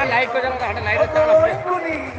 Light को जला light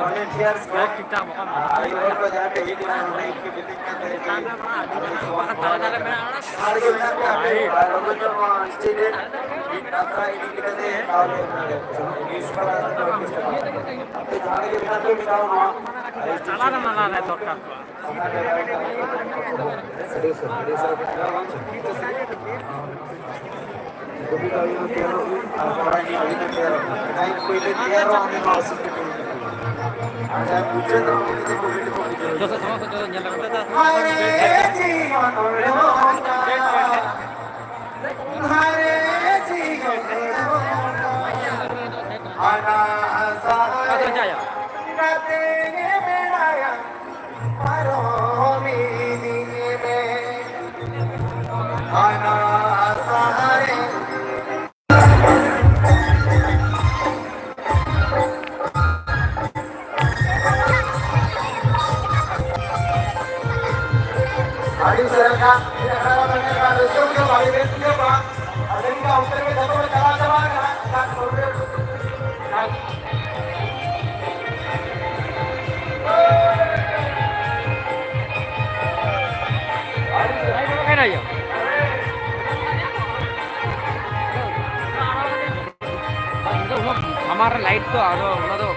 volunteers को आयुर्वेद को जाके ही दिन में की मीटिंग करते हैं हमारे के बिना पे लोगों जो स्टूडेंट চালানো না না দরকার हमारा लाइट तो आ रहा तो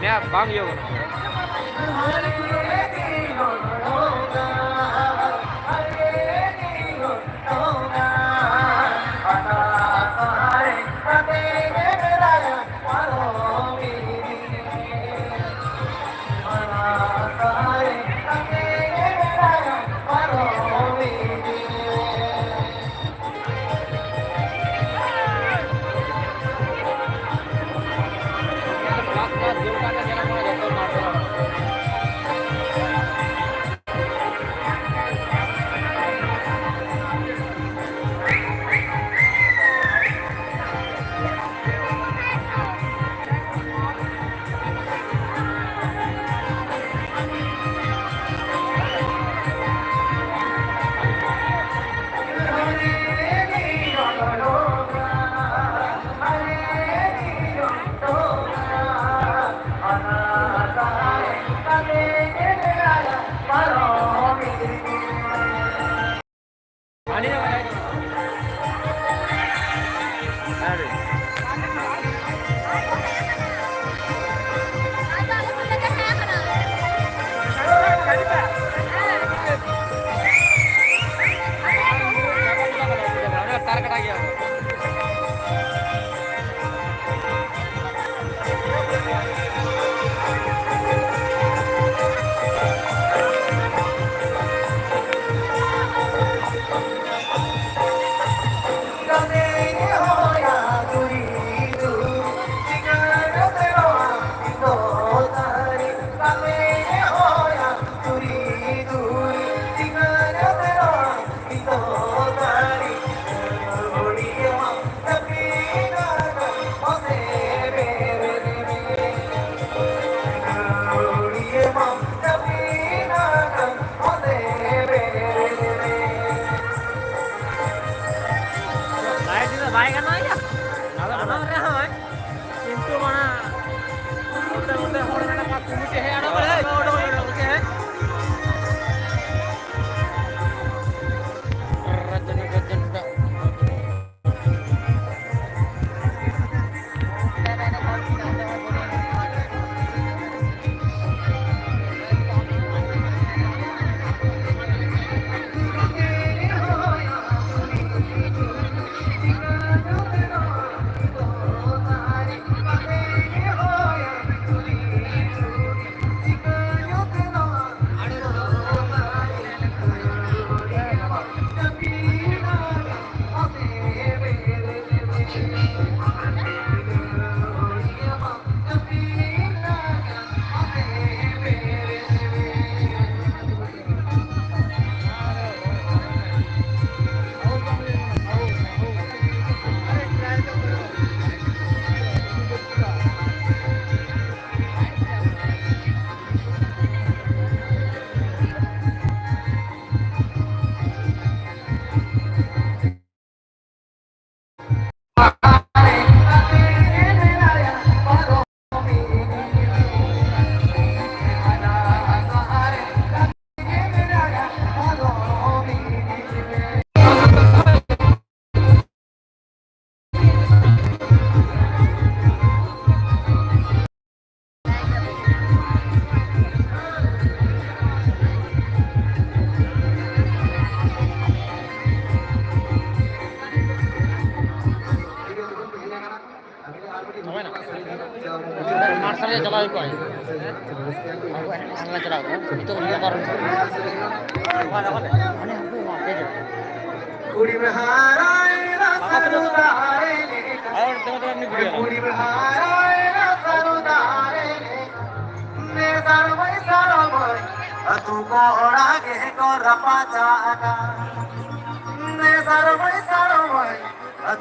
मैं बांग योगा मार्शल चलाओ को अनला चलाओ itu dia baru कुड़ी में हाराए ना सरुदारे और teman-teman ini video कुड़ी में हाराए ना सरुदारे ने सरवई सरवई तू को ओढ़ागे को रपा जाना ने सरवई सरवई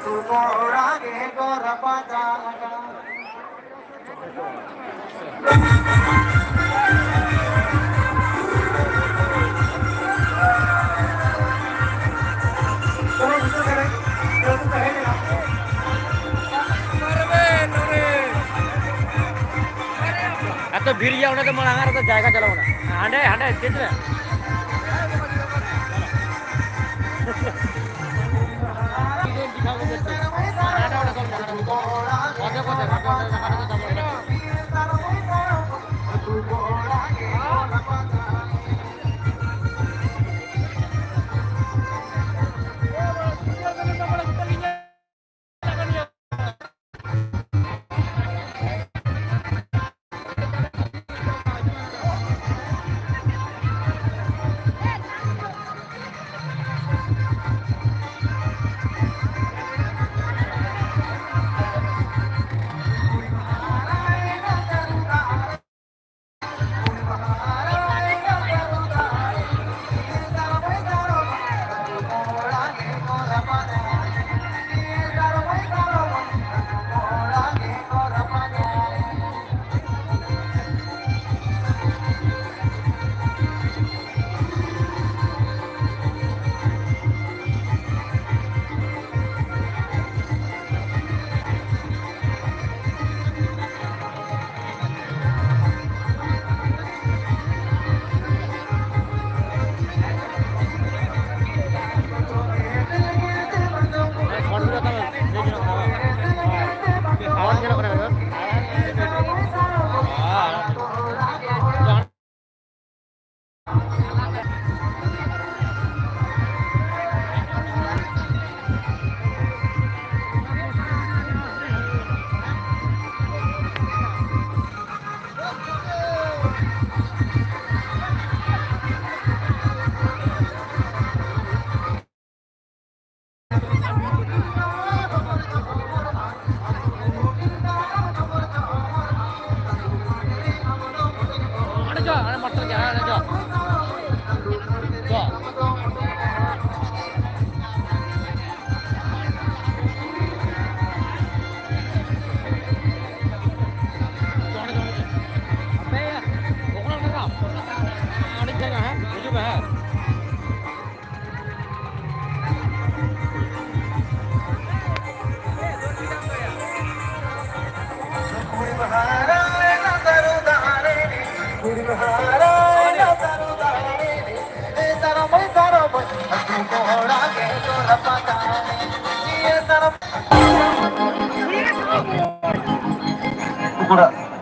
तू को ओढ़ागे को रपा जाना atau birja udah ke Malangar atau jaga jalan udah ande gitu ya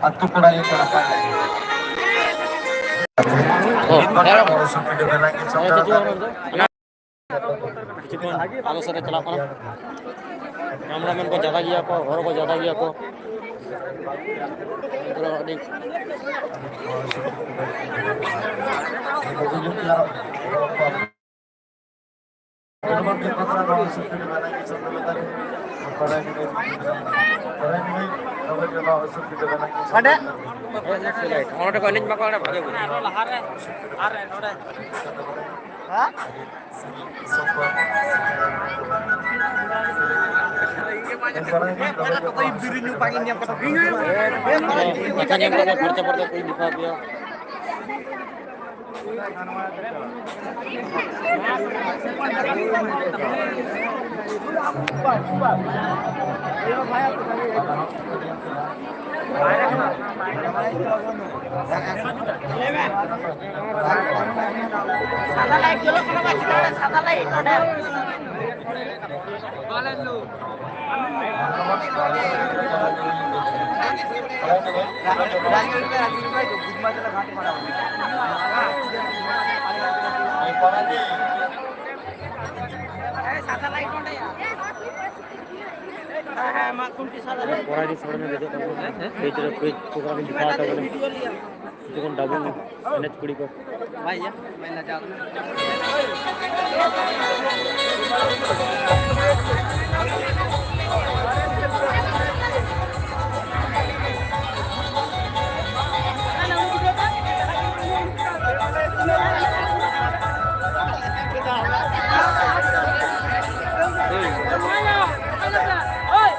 Aku kurang itu apa? oh आगे से चला पाना कैमरामैन को ज़्यादा किया को और को ज़्यादा किया को ada orang ko nih bakal ada bagi hah koy biru ñu pangin yang kata makanya mereka percaya koy di Fabio Salah lagi lo kalau masih ada salah lagi ada. Balen lu. Salah lagi পড়াই this পড়ানো দিতে পেজের page programme দিখাता বলে যখন double manage করি কর ভাই যা মেলা যা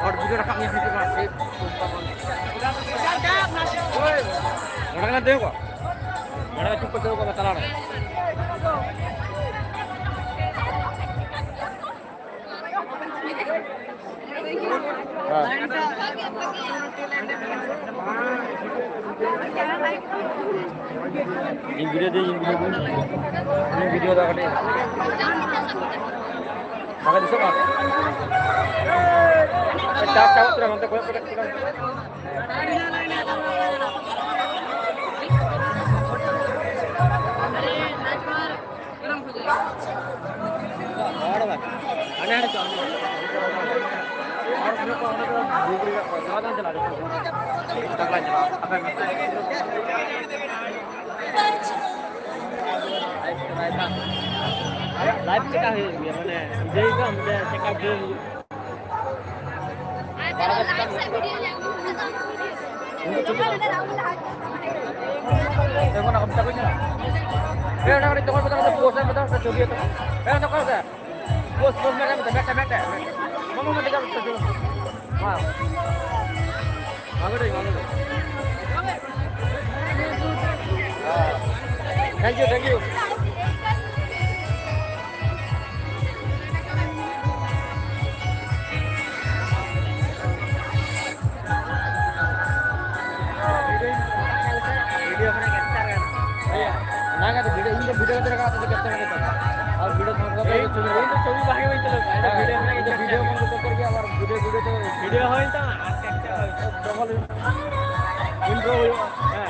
और वीडियो रखा नहीं है कि बात से orang nak tengok orang cukup tengok apa salah ini video dah kali maka di sana cacat terus nanti kau pegang aneh ada cakap orang berapa orang Google apa jalan jalan kita belajar apa live kita है ये मैंने जय का मुझे checkup दे देखो ना कब तक नहीं eh nak di tengah betul posan betul secobi itu nak kau dah pos mereka betul mata mama mati kau betul wow malu thank you ना तो वीडियो इन वीडियो का देखा तो कैसे होता और वीडियो समझ लो तो छवि बाहर में चलो वीडियो में जो वीडियो को तो करके और वीडियो तो वीडियो होई तो डबल इंट्रो हो हां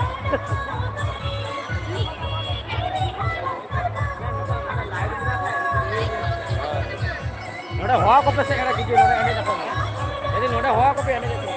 नोडा हुआ को पे से करा कीजिए नोडा एने जाता यदि नोडा हुआ को पे एने जाता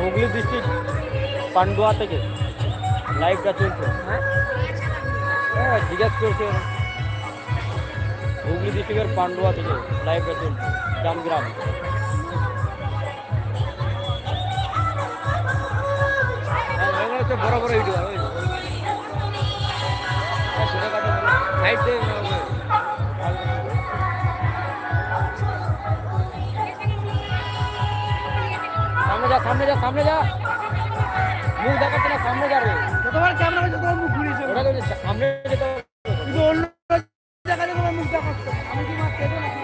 হুগলি ডিস্ট্রিক্ট পান্ডুয়া থেকে লাইভটা চলছে হ্যাঁ জিজ্ঞেস করছে হুগলি ডিস্ট্রিক্টের পান্ডুয়া থেকে লাইভটা চলছে জামগ্রাম হচ্ছে বড় বড় ভিডিও সাইড সামনে যা সামনে যা মুখ দেখাচ্ছে না সামনে যা রে যতবার ক্যামেরা হয় যতবার মুখ ঘুরিয়েছে ওটা তো সামনে যেতে হবে। কিন্তু অন্য জায়গায় তোমার মুখ দেখাচ্ছে আমি কি মাছ দেবো নাকি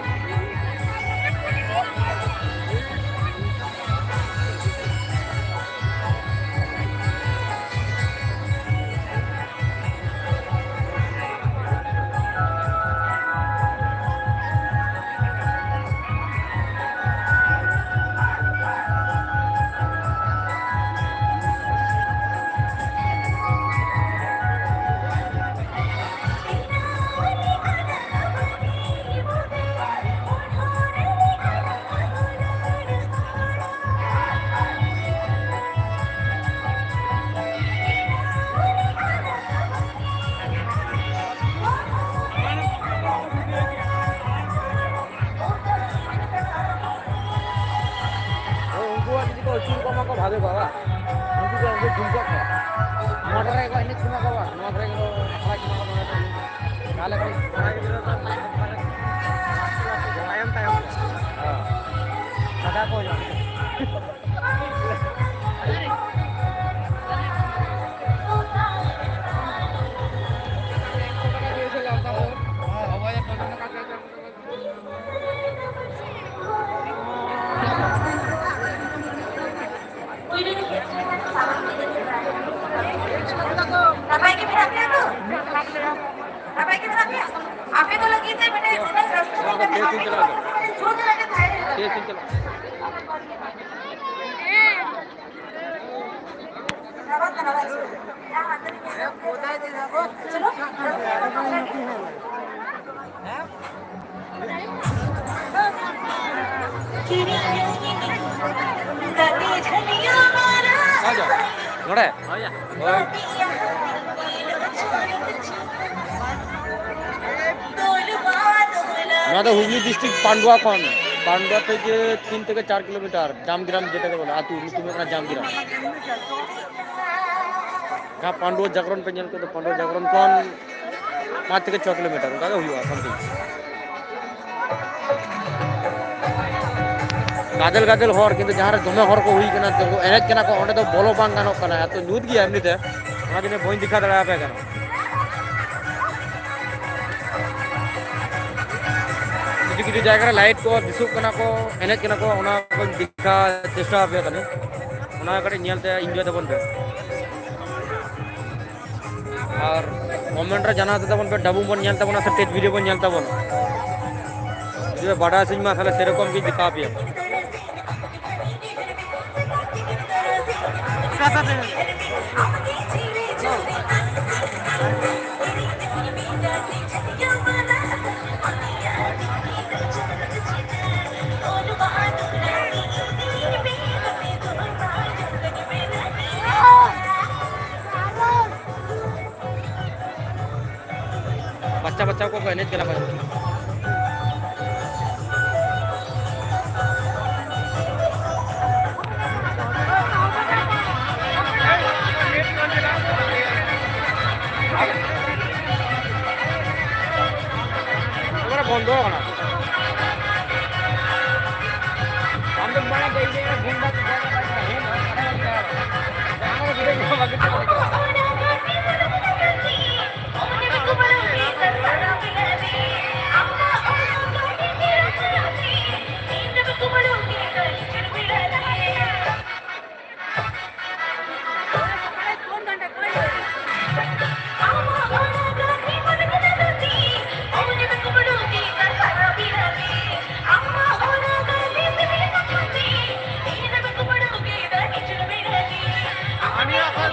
उनको चुन को भागे बाबा उनको झुमको मोटर को ini cuma ko motor ko ala cuma ko kala kali ayam tayam ada ko ya Nabaikin pinaknya tuh. Nabaikin pinaknya. Apa itu lagi sih bener bener restoran. Sudah lagi tayar. ನೋಡೆ আমাদের Hooghly district Pandua খন পান্ডুয়া থেকে 3 থেকে 4 kilometre Jamgram যেটাকে বলে আতু তুমি अपना জামগ্রাম का पांडुआ जागरण पे चल के तो पांडुआ जागरण कौन 5 থেকে 6 किलोमीटर उनका हुआ समथिंग गाजल गाजल हर किंतु जहां दमे हर को हुई कना तो एनेज कना को ओंडे तो बोलो बांग गानो कना तो न्यूद गया एमनीते ओना दिने बइन दिखा दड़ा पे कना किछु किछु जायगा लाइट को दिसुक कना को एनेज कना को ओना को दिखा चेष्टा पे कने ओना कटे नेलते एंजॉय तबन पे और कमेंट रे जाना तबन पे डबु बन नेल तबन स्टेज वीडियो बन नेल तबन जे बड़ा सिनेमा साले सेरकम की दिखा पे बच्चा बच्चा को मैनेज करना पड़ेगा বন্ধ না আমরা বড় দেই যে গুন্ডা আমি এখন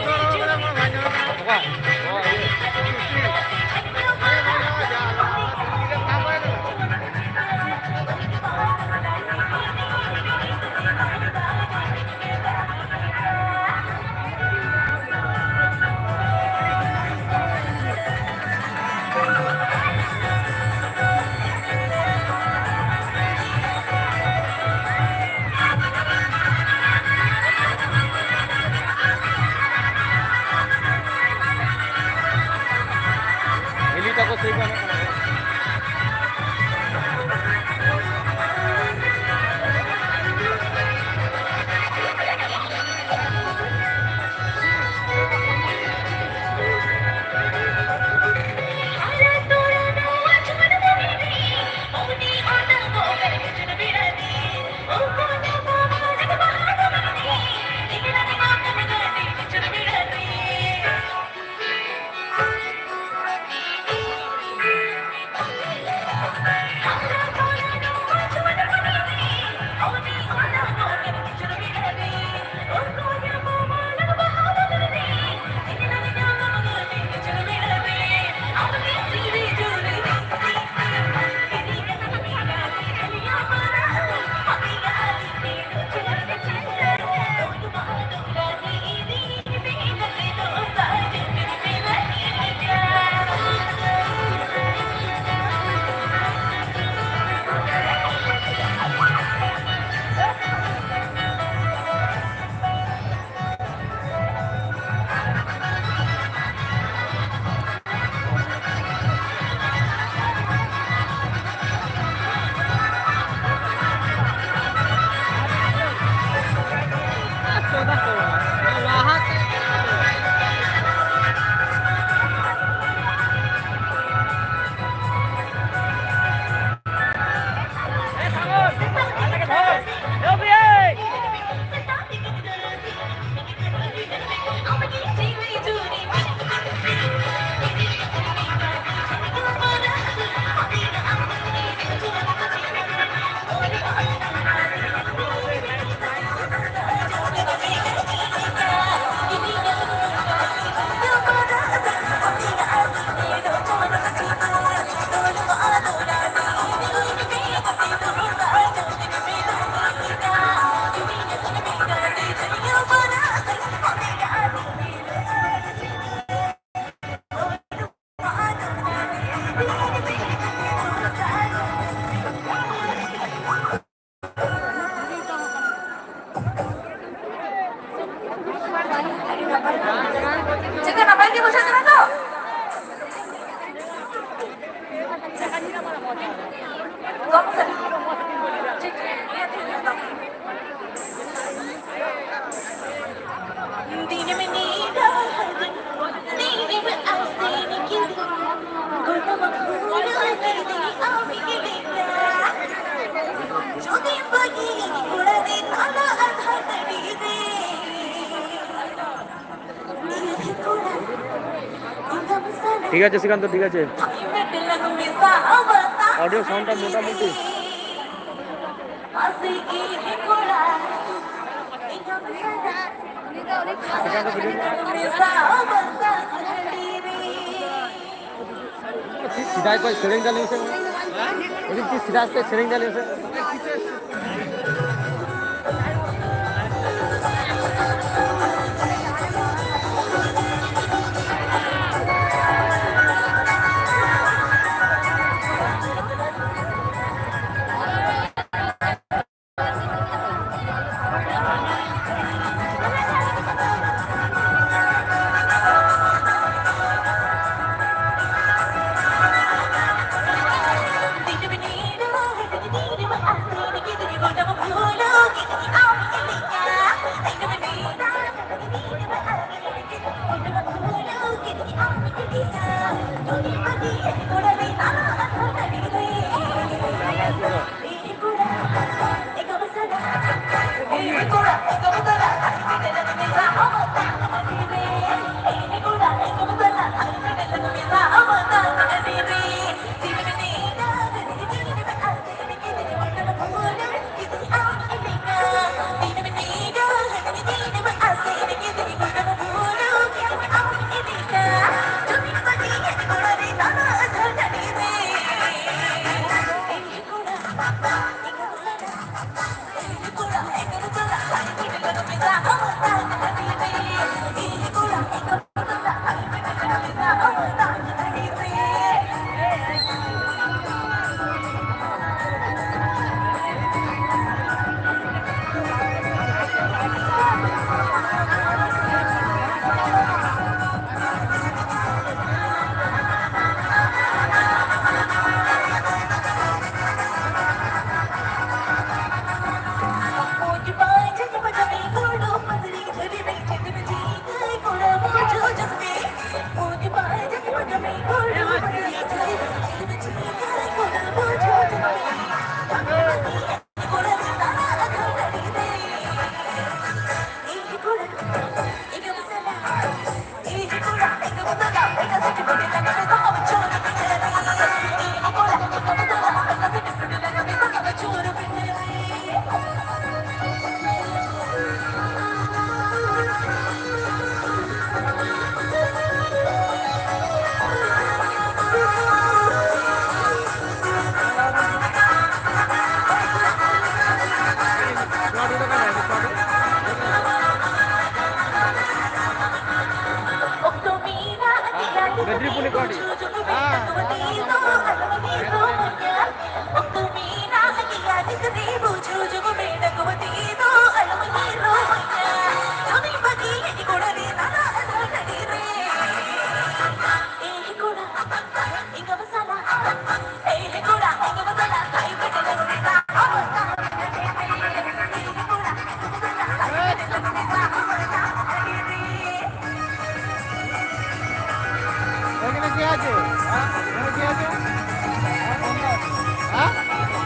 ঠিক আছে শ্রীকান্ত, ঠিক আছে। অডিও সাউন্ডটা মোটামুটি सीधा कोई सेलिंग डाली उसे, लेकिन किस सीधा से सेलिंग डाली उसे।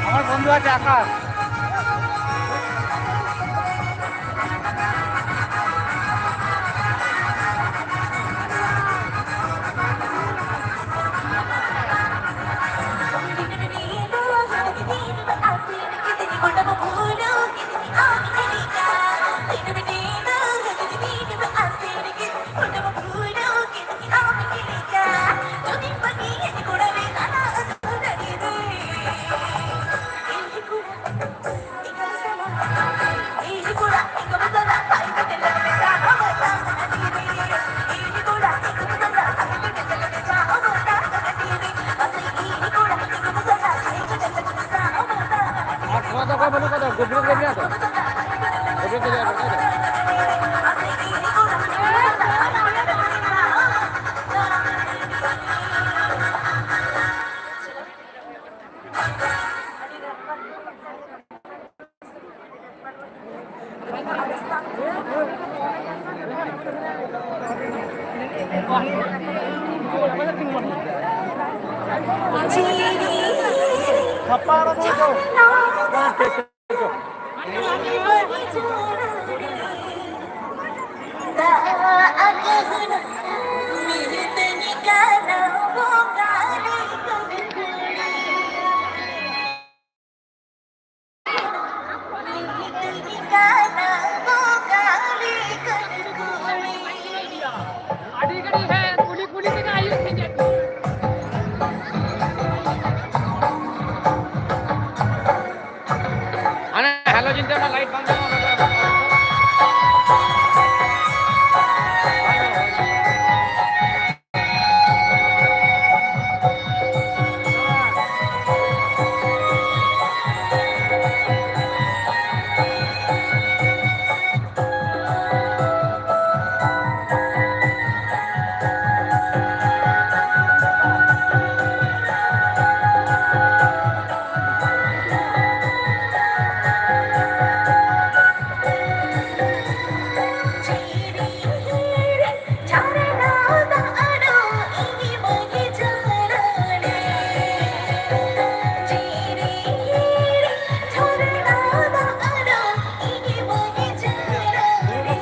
আমার বন্ধু আছে আকাশ। Tak akan menyertakan halogen dia light bang dong.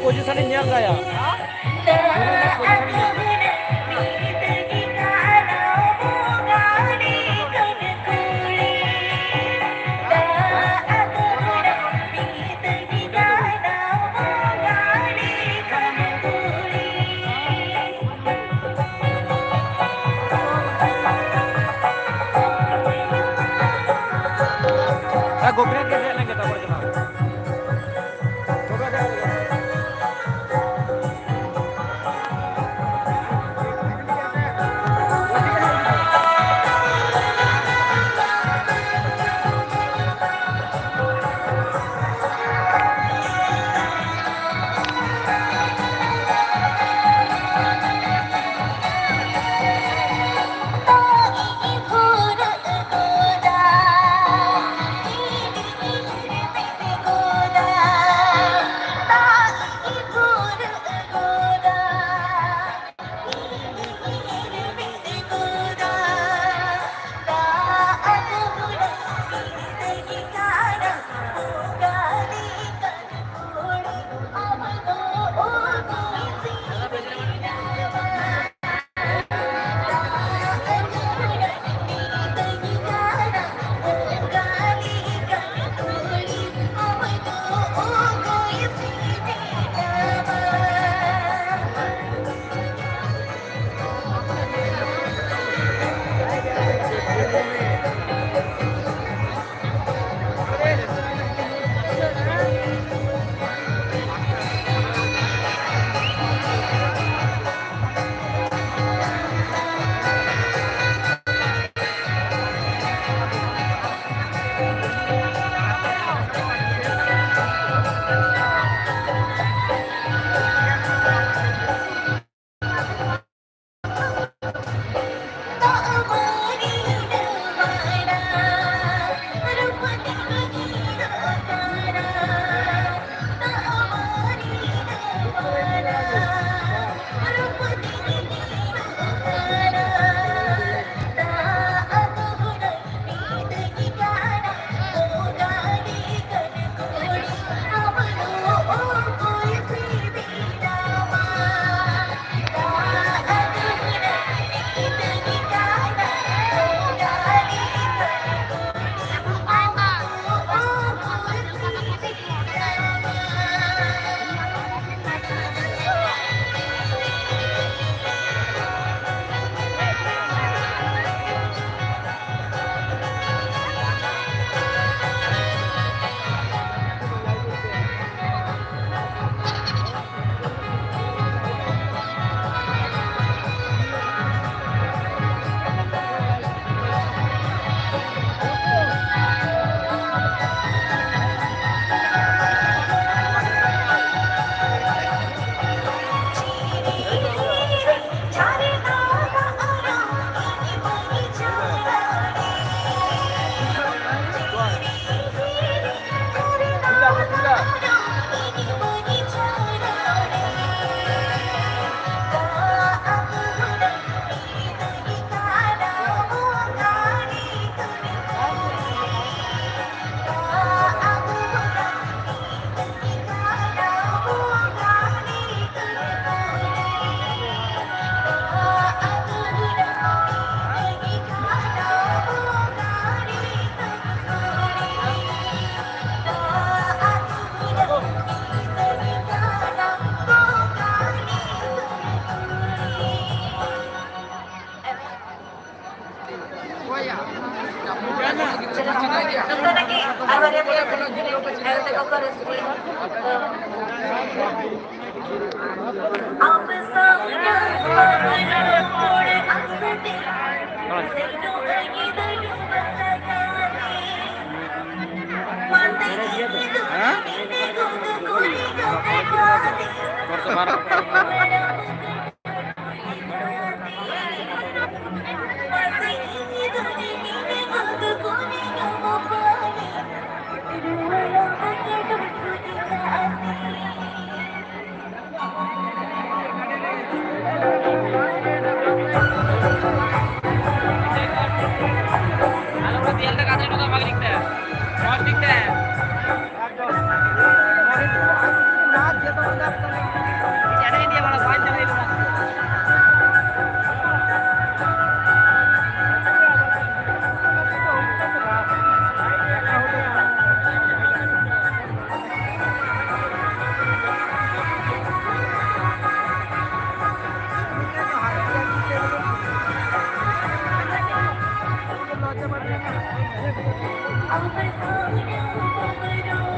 Posisi ini yang kaya. Gopinath ke jalan kita berjalan. Coba deh. Agora eu ia fazer eu quero subir. Ao pensar Video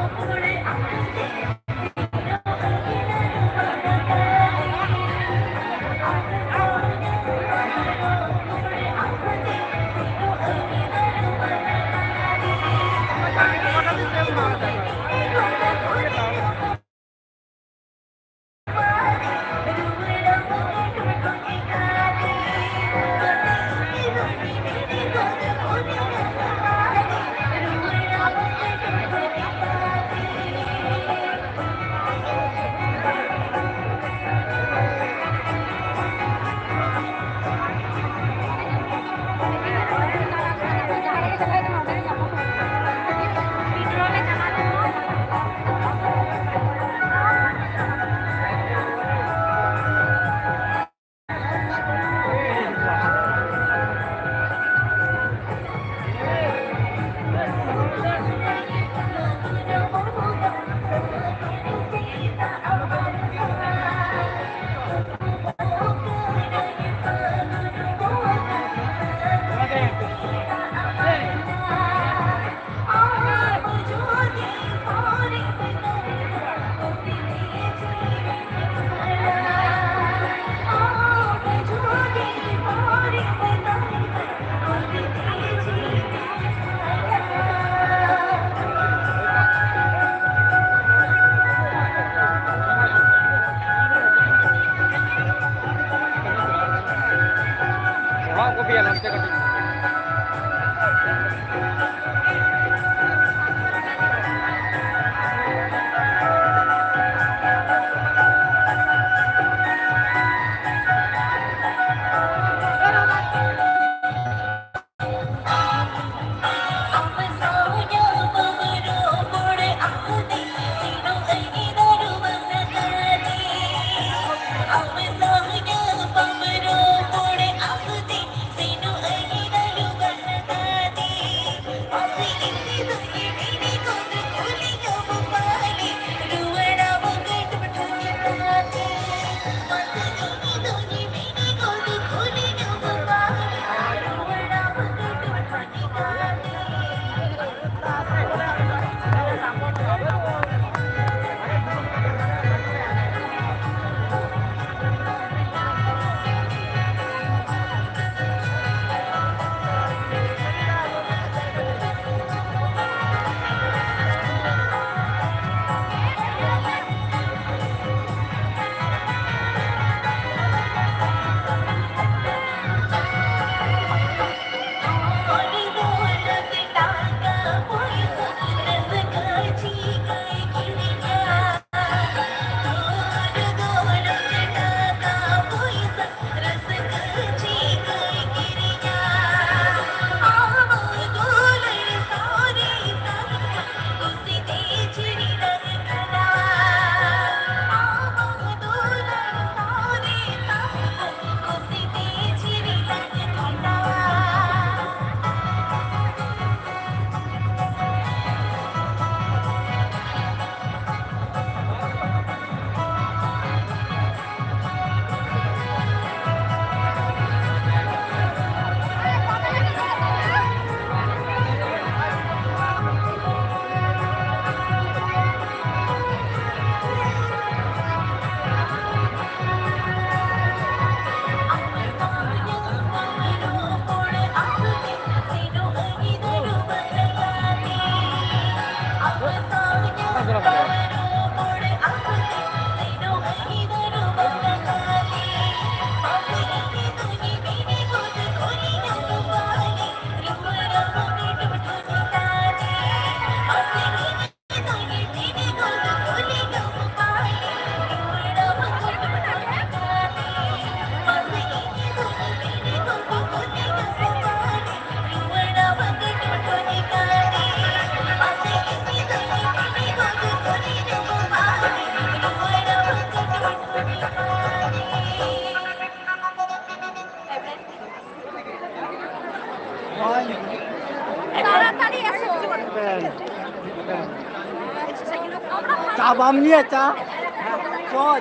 চা বাম নিয়ে চা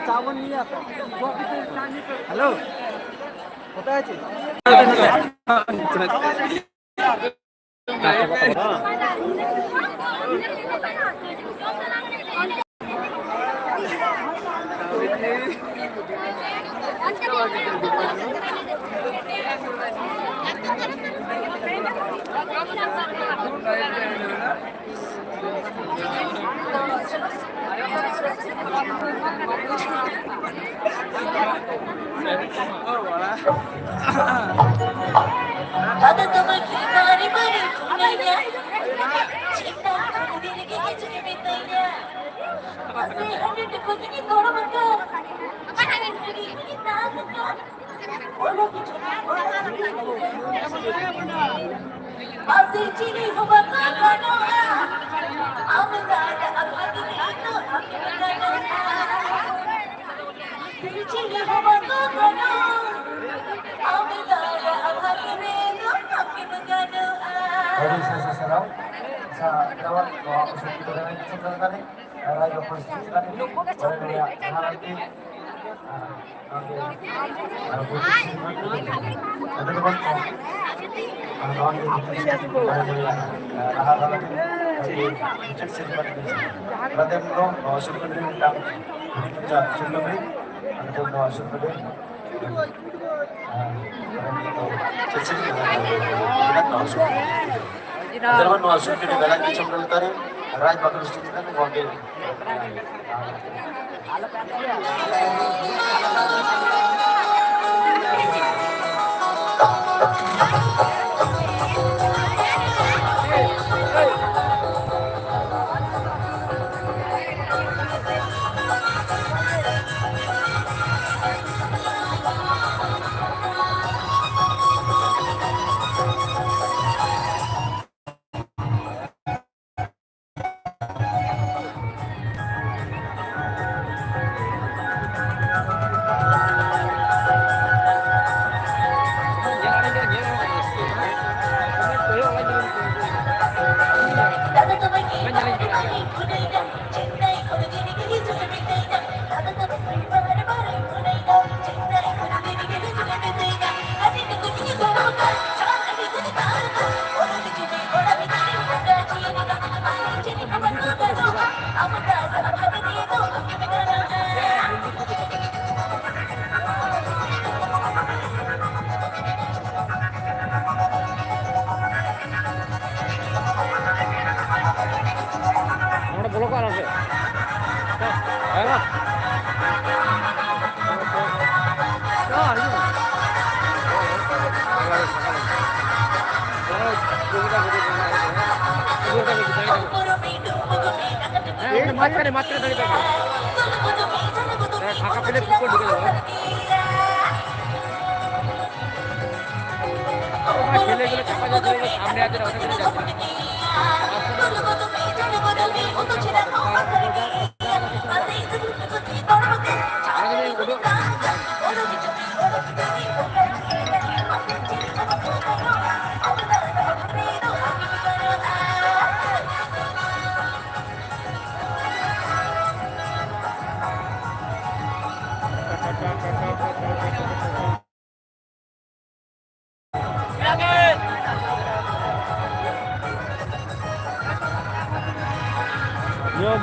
চা বাম নিয়ে হ্যালো কোথায় আছিস Ada teman kita di mana gunanya? Cinta kamu diri kita juga mintanya. Masih ada dekat ini kalau makan. Ada diri kita makan. Walau kita masih ciri hubungan kano. Amin ada apa ini itu amin kano. Ciri hubungan kano. Amin ada apa ini itu amin kano. Dari sesi serau, sa lewat doa usul kita dengan sebentar kali, raja posisi kali, boleh dia harapin, ada teman kau, kawan ini, boleh dia harapin, cek sebentar kali, berarti mungkin doa usul kita dengan kita usul kita, ada doa usul kita, cek sebentar kali, kita doa usul. Derman masuk ke dalam kicau tadi, Raj bakal studi kan wakil. Ada teman kita di mana gunanya? Cinta kamu diri kita juga mintanya. Ada teman kita di mana gunanya? Cinta kamu diri kita juga mintanya. Ada dekat ini kalau makan. Jangan kita tahu. Walau kita orang ini bukan cinta. Masih ciri hubungan kano. Amin ada apa ini itu amin kano. আমরা block আর আছে হ্যাঁ না মাঝখানে দাঁড়িয়ে থাকবে ফাঁকা পেলে পুকুর ঢুকে যাবে ছেলেগুলো চাপা যাচ্ছে সামনে আছে অনেকগুলো যাচ্ছে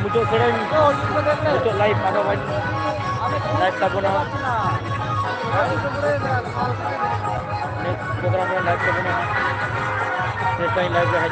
मुझे थोड़ा मुझे लाइव पाना भाई लाइव का बना नेक्स्ट प्रोग्राम में लाइव का बना नेक्स्ट टाइम लाइव है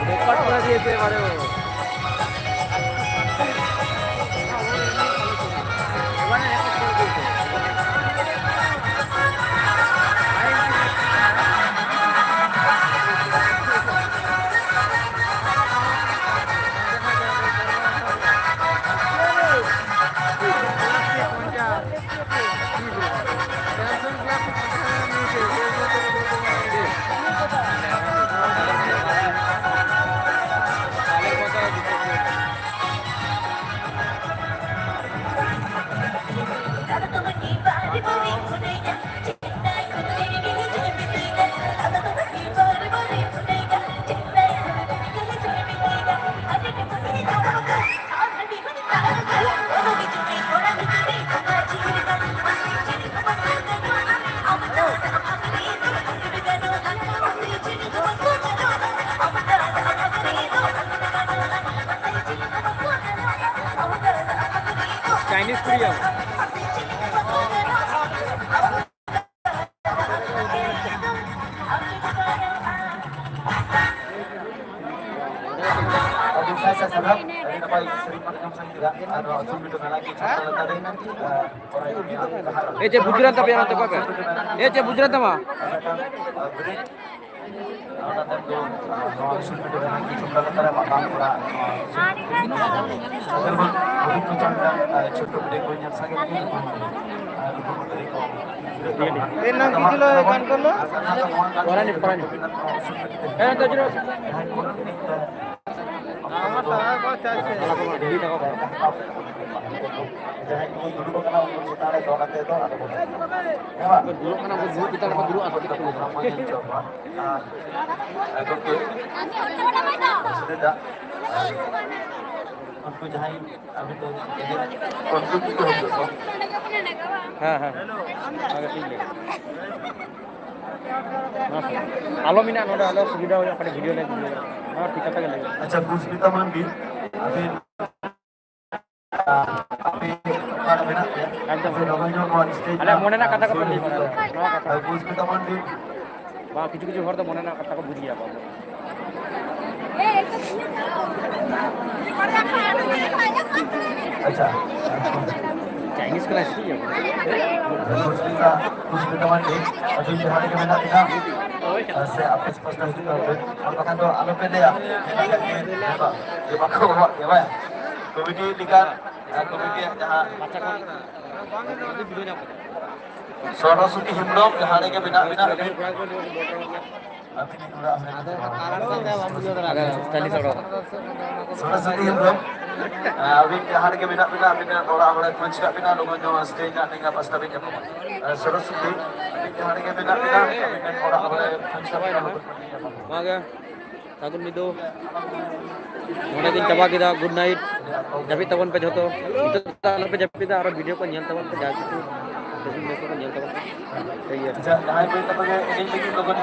রেকর্ড করে দিয়েছে এবারে Chinese kuliah. Aduh, saya sadar, tadi dapat sering makan sang tidak, ada asal video lagi, contoh tadi orang ini Eh, Gujarat tapi yang untuk apa? Eh, Gujarat apa? Eh, nanti jelas. Dulu kan aku dulu kita dapat dulu atau kita punya. उनको जहाँ अभी तो conflict तो हो हाँ हाँ agak tinggi. Halo mina noda halo sudah udah pada video lagi. Nah kita pengen lagi. अच्छा पुष्पिता मंडी अभी अभी mana bina ya Ada stage ada mone na kata ko pandi. Pushpita मंडी Wah কিছু হর তো মনে না কথা বুঝি যাবো। अच्छा Chinese kelas sih ya. Pushpita मंडी अभी जहाँ के बिना बिना से आपके स्पष्ट और कथा तो आलो पे दे ये बाको ये बाय कमिटी लिखा कमिटी जहाँ Baca kan. Ini videonya apa? Saraswati हिमडम जहाँ के बिना बिना अभी Ada stylish orang. सरस्वती हिमडम अभी जहाँ के बिना बिना बिना थोड़ा हमारे मंच का बिना लोगों जो स्टेज आने का पास कभी जब सरस्वती अभी जहाँ के बिना बिना थोड़ा हमारे मंच का बिना Maga. Sagun nido. Muna din coba kita good night. Japit tawan pe joto. Itu talan pe japit aro video ko nyal tawan pe jago tu. Jadi mereka ko nyal tawan. Iya. जहाँ पे तब ये इन लोगों ने